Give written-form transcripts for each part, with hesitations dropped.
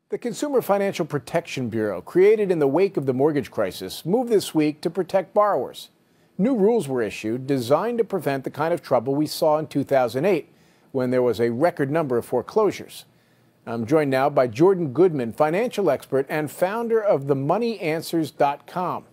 The Consumer Financial Protection Bureau, created in the wake of the mortgage crisis, moved this week to protect borrowers. New rules were issued designed to prevent the kind of trouble we saw in 2008, when there was a record number of foreclosures. I'm joined now by Jordan Goodman, financial expert and founder of themoneyanswers.com.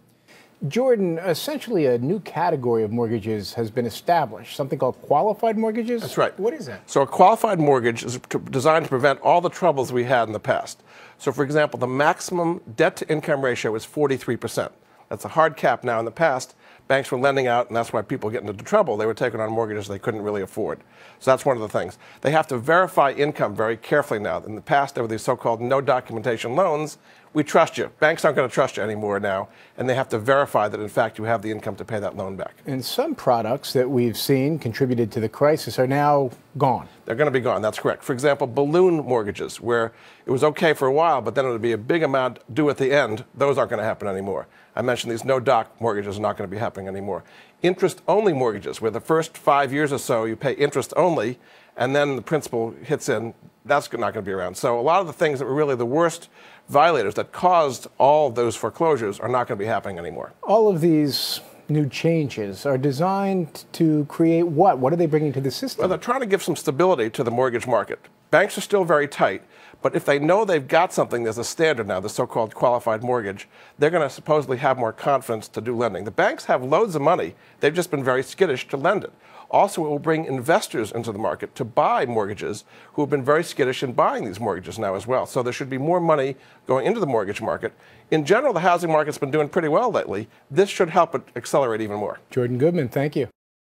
Jordan, essentially a new category of mortgages has been established, something called qualified mortgages? That's right. What is that? So a qualified mortgage is designed to prevent all the troubles we had in the past. So for example, the maximum debt-to-income ratio is 43%. That's a hard cap now. In the past, banks were lending out, and that's why people get into trouble. They were taking on mortgages they couldn't really afford. So that's one of the things. They have to verify income very carefully now. In the past, there were these so-called no documentation loans. We trust you. Banks aren't going to trust you anymore now, and they have to verify that, in fact, you have the income to pay that loan back. And some products that we've seen contributed to the crisis are now gone. They're going to be gone. That's correct. For example, balloon mortgages, where it was okay for a while, but then it would be a big amount due at the end. Those aren't going to happen anymore. I mentioned these no-doc mortgages are not going to be happening anymore. Interest-only mortgages, where the first 5 years or so you pay interest only, and then the principal hits in, that's not going to be around. So a lot of the things that were really the worst violators that caused all of those foreclosures are not going to be happening anymore. All of these new changes are designed to create what? What are they bringing to the system? Well, they're trying to give some stability to the mortgage market. Banks are still very tight, but if they know they've got something, there's a standard now, the so-called qualified mortgage, they're going to supposedly have more confidence to do lending. The banks have loads of money. They've just been very skittish to lend it. Also, it will bring investors into the market to buy mortgages who have been very skittish in buying these mortgages now as well. So there should be more money going into the mortgage market. In general, the housing market's been doing pretty well lately. This should help it accelerate even more. Jordan Goodman, thank you.